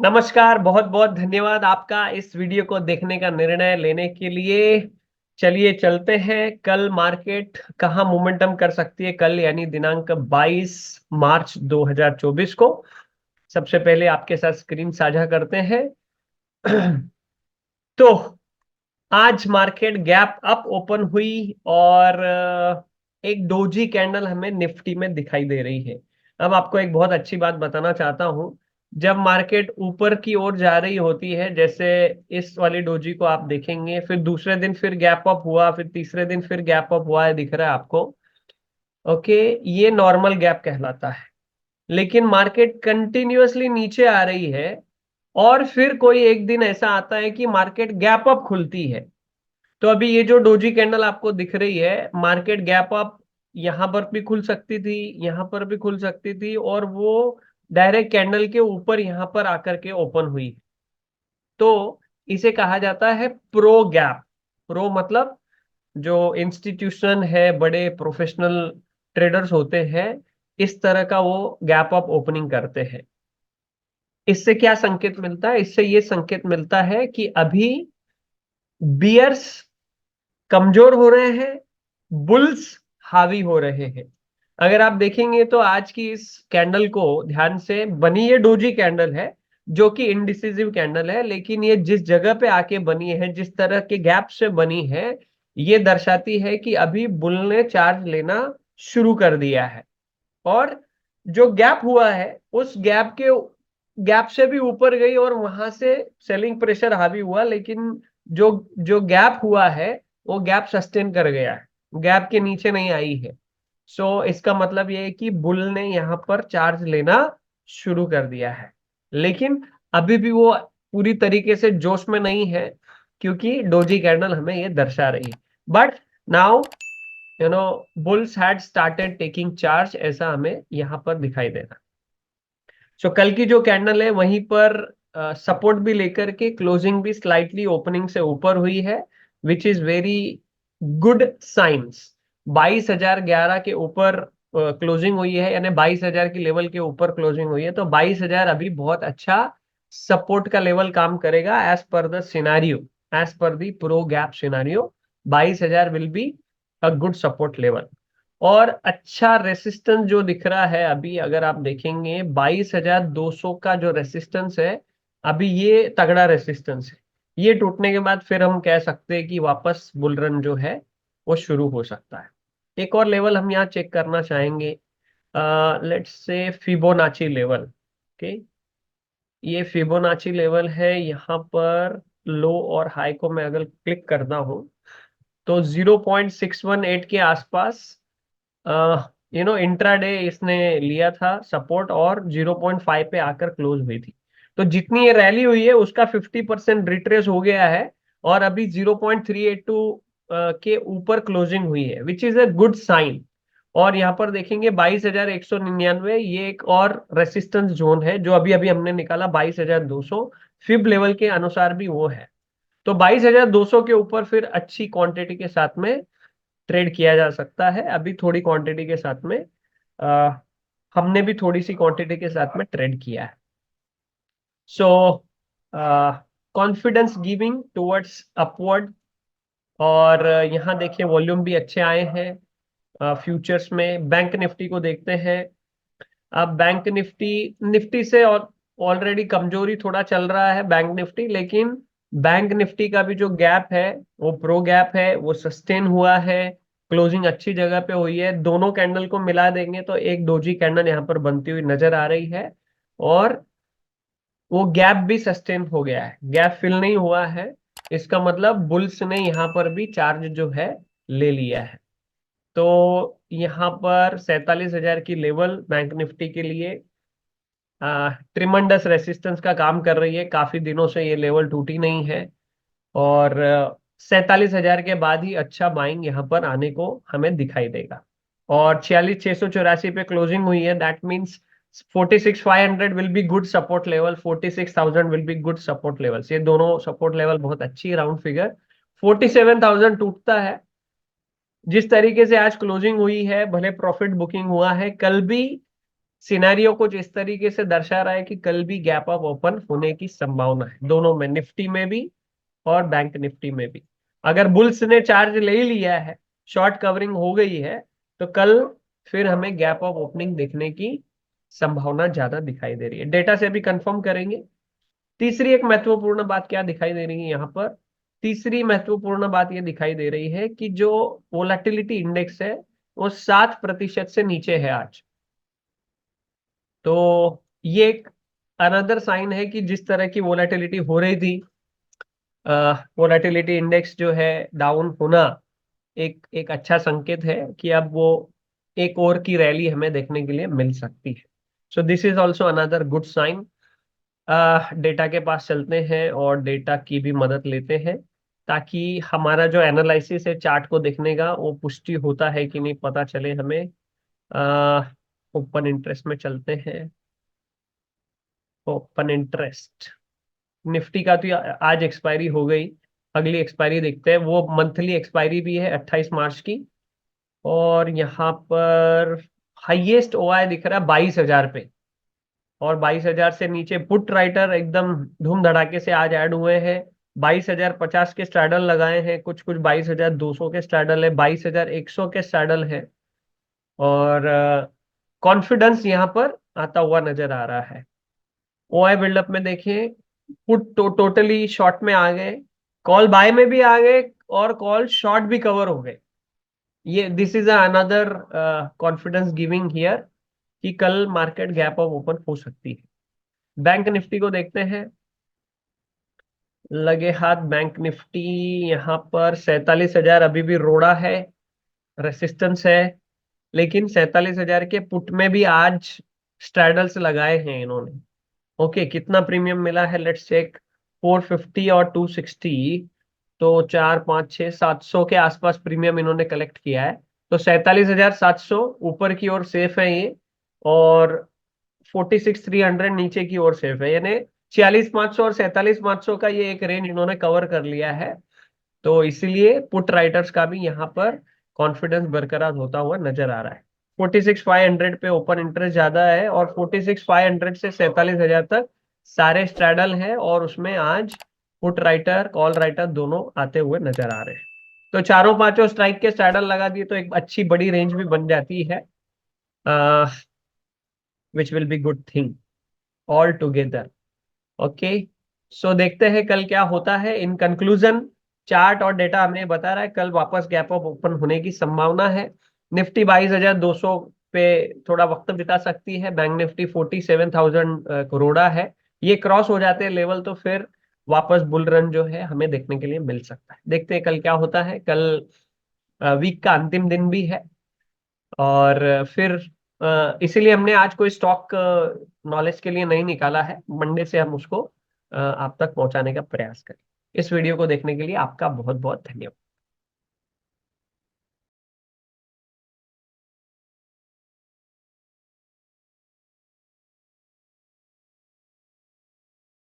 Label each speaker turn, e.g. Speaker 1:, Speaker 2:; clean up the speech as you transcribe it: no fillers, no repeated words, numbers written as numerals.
Speaker 1: नमस्कार। बहुत बहुत धन्यवाद आपका इस वीडियो को देखने का निर्णय लेने के लिए। चलिए चलते हैं, कल मार्केट कहाँ मोमेंटम कर सकती है कल, यानी दिनांक 22 मार्च 2024 को। सबसे पहले आपके साथ स्क्रीन साझा करते हैं। तो आज मार्केट गैप अप ओपन हुई और एक डोजी कैंडल हमें निफ्टी में दिखाई दे रही है। अब आपको एक बहुत अच्छी बात बताना चाहता हूं। जब मार्केट ऊपर की ओर जा रही होती है, जैसे इस वाली डोजी को आप देखेंगे, फिर दूसरे दिन फिर गैप अप हुआ, फिर तीसरे दिन फिर गैप अप हुआ है, दिख रहा है आपको। ओके, ये नॉर्मल गैप कहलाता है। लेकिन मार्केट कंटिन्यूअसली नीचे आ रही है और फिर कोई एक दिन ऐसा आता है कि मार्केट गैप अप खुलती है। तो अभी ये जो डोजी कैंडल आपको दिख रही है, मार्केट गैप अप यहां पर भी खुल सकती थी, यहां पर भी खुल सकती थी, और वो डायरेक्ट कैंडल के ऊपर यहां पर आकर के ओपन हुई। तो इसे कहा जाता है प्रो गैप। प्रो मतलब जो इंस्टीट्यूशन है, बड़े प्रोफेशनल ट्रेडर्स होते हैं, इस तरह का वो गैप अप ओपनिंग करते हैं। इससे क्या संकेत मिलता है? इससे ये संकेत मिलता है कि अभी बियर्स कमजोर हो रहे हैं, बुल्स हावी हो रहे हैं। अगर आप देखेंगे तो आज की इस कैंडल को ध्यान से, बनी ये डोजी कैंडल है जो कि इंडिसिसिव कैंडल है, लेकिन ये जिस जगह पे आके बनी है, जिस तरह के गैप से बनी है, ये दर्शाती है कि अभी बुल ने चार्ज लेना शुरू कर दिया है। और जो गैप हुआ है, उस गैप से भी ऊपर गई और वहां से सेलिंग प्रेशर हावी हुआ, लेकिन जो जो गैप हुआ है वो गैप सस्टेन कर गया है, गैप के नीचे नहीं आई है। सो इसका मतलब ये है कि बुल ने यहां पर चार्ज लेना शुरू कर दिया है। लेकिन अभी भी वो पूरी तरीके से जोश में नहीं है, क्योंकि डोजी कैंडल हमें ये दर्शा रही है। But now bulls had started taking charge, ऐसा हमें यहां पर दिखाई दे रहा। सो कल की जो कैंडल है वहीं पर सपोर्ट भी लेकर के क्लोजिंग भी स्लाइटली ओपनिंग से ऊपर हुई है, which is very good science. 22,011 के ऊपर क्लोजिंग हुई है, यानी 22,000 की लेवल के ऊपर क्लोजिंग हुई है। तो 22,000 अभी बहुत अच्छा सपोर्ट का लेवल काम करेगा as per the scenario, as per the pro gap scenario. 22,000 will be a good support level. और अच्छा रेसिस्टेंस जो दिख रहा है अभी, अगर आप देखेंगे 22,200 का जो रेसिस्टेंस है, अभी ये तगड़ा रेसिस्टेंस है। ये टूटने के बाद फिर हम कह सकते हैं कि वापस बुल रन जो है वो शुरू हो सकता है। एक और लेवल हम यहाँ चेक करना चाहेंगे, let's say Fibonacci level. Okay, ये फिबोनाची लेवल है। यहाँ पर लो और हाई को मैं अगर क्लिक करता हूँ तो 0.618 के आसपास इंट्राडे इसने लिया था सपोर्ट, और 0.5 पे आकर क्लोज हुई थी। तो जितनी ये रैली हुई है उसका 50% रिट्रेस हो गया है, और अभी 0.382 के ऊपर क्लोजिंग हुई है, which is a good sign. और यहाँ पर देखेंगे 22,199, ये एक और रेसिस्टेंस जोन है जो अभी अभी हमने निकाला, 22,200 फिब लेवल के अनुसार भी वो है। तो 22,200 के ऊपर फिर अच्छी क्वांटिटी के साथ में ट्रेड किया जा सकता है। अभी थोड़ी क्वांटिटी के साथ में आ, हमने भी थोड़ी सी क्वांटिटी के साथ में ट्रेड किया है। सो कॉन्फिडेंस गिविंग टुवर्ड्स अपवर्ड। और यहाँ देखिए वॉल्यूम भी अच्छे आए हैं फ्यूचर्स में। बैंक निफ्टी को देखते हैं। अब बैंक निफ्टी, निफ्टी से और ऑलरेडी कमजोरी थोड़ा चल रहा है बैंक निफ्टी, लेकिन बैंक निफ्टी का भी जो गैप है वो प्रो गैप है, वो सस्टेन हुआ है। क्लोजिंग अच्छी जगह पे हुई है। दोनों कैंडल को मिला देंगे तो एक डोजी कैंडल यहाँ पर बनती हुई नजर आ रही है। और वो गैप भी सस्टेन हो गया है, गैप फिल नहीं हुआ है। इसका मतलब बुल्स ने यहाँ पर भी चार्ज जो है ले लिया है। तो यहाँ पर 47,000 की लेवल बैंक निफ्टी के लिए ट्रिमंडस रेसिस्टेंस का काम कर रही है। काफी दिनों से ये लेवल टूटी नहीं है, और 47,000 के बाद ही अच्छा बाइंग यहाँ पर आने को हमें दिखाई देगा। और 46,684 पे क्लोजिंग हुई है, that means 46,500 will be good support level, 46,000 will be good support levels. ये दोनों सपोर्ट लेवल बहुत अच्छी राउंड फिगर। 47,000 टूटता है, जिस तरीके से आज क्लोजिंग हुई है, भले प्रॉफिट बुकिंग हुआ है, कल भी सिनेरियो कुछ इस तरीके से दर्शा रहा है कि कल भी गैप अप ओपन होने की संभावना है, दोनों में, निफ्टी में भी और बैंक निफ्टी में भी। अगर बुल्स ने चार्ज ले ही लिया है, शॉर्ट कवरिंग हो गई है, तो कल फिर हमें गैप अप ओपनिंग देखने की संभावना ज्यादा दिखाई दे रही है। डेटा से भी कंफर्म करेंगे। तीसरी एक महत्वपूर्ण बात क्या दिखाई दे रही है यहाँ पर? तीसरी महत्वपूर्ण बात ये दिखाई दे रही है कि जो वोलेटिलिटी इंडेक्स है वो 7% से नीचे है आज। तो ये एक अनदर साइन है कि जिस तरह की वोलेटिलिटी हो रही थी, वोलेटिलिटी इंडेक्स जो है डाउन होना, एक एक अच्छा संकेत है कि अब वो एक और की रैली हमें देखने के लिए मिल सकती है। So this is also another good sign. Data के पास चलते हैं और डेटा की भी मदद लेते हैं, ताकि हमारा जो एनालिसिस है चार्ट को देखने का, वो पुष्टि होता है कि नहीं पता चले हमें। ओपन इंटरेस्ट में चलते हैं। ओपन इंटरेस्ट निफ्टी का तो आज एक्सपायरी हो गई, अगली एक्सपायरी देखते हैं। वो मंथली एक्सपायरी भी है 28 मार्च की। और यहाँ पर हाईएस्ट ओआई दिख रहा है 22,000 पे, और 22,000 से नीचे पुट राइटर एकदम धूम धड़ाके से आज ऐड हुए हैं। 22,050 के स्ट्रैडल लगाए हैं, कुछ कुछ 22,200 के स्ट्रैडल है, 22,100 के स्ट्रैडल है। और कॉन्फिडेंस यहाँ पर आता हुआ नजर आ रहा है। ओआई बिल्डअप में देखिए, पुट टोटली शॉर्ट में आ गए, कॉल बाय में भी आ गए, और कॉल शॉर्ट भी कवर हो गए। ये this is another confidence giving here कि कल मार्केट गैप अप ओपन हो सकती है। बैंक निफ्टी को देखते हैं। लगे हाथ बैंक निफ्टी यहाँ पर 47,000 अभी भी रोड़ा है, रेसिस्टेंस है। लेकिन 47,000 के पुट में भी आज स्ट्रैडल्स लगाए हैं इन्होंने। ओके, कितना प्रीमियम मिला है लेट्स चेक। 450 और 260, तो 4, 5, 6, 700 के आसपास प्रीमियम इन्होंने कलेक्ट किया है। तो 47,700 ऊपर की ओर सेफ है ये, और 46,300 नीचे की ओर सेफ है। यानी 46,500 और 47,500 का ये एक रेंज इन्होंने कवर कर लिया है। तो इसीलिए पुट राइटर्स का भी यहाँ पर कॉन्फिडेंस बरकरार होता हुआ नजर आ रहा है। 46,500 पे ओपन इंटरेस्ट ज्यादा है, और 46,500 से 47,000 तक सारे स्ट्रैडल है, और उसमें आज पुट राइटर कॉल राइटर दोनों आते हुए नजर आ रहे हैं। तो चारों पांचों स्ट्राइक के स्ट्रैडल लगा दिए तो एक अच्छी बड़ी रेंज भी बन जाती है, which will be good thing all together. Okay, so देखते हैं कल क्या होता है। इन कंक्लूजन, चार्ट और डेटा हमें बता रहा है कल वापस गैप अप ओपन होने की संभावना है। निफ्टी 22,200 पे थोड़ा वक्त बिता सकती है, बैंक निफ्टी 47,000 करोड़ा है। ये क्रॉस हो जाते हैं लेवल तो फिर वापस बुल रन जो है हमें देखने के लिए मिल सकता है। देखते हैं कल क्या होता है। कल वीक का अंतिम दिन भी है, और फिर इसीलिए हमने आज कोई स्टॉक नॉलेज के लिए नहीं निकाला है। मंडे से हम उसको आप तक पहुंचाने का प्रयास करें। इस वीडियो को देखने के लिए आपका बहुत बहुत धन्यवाद।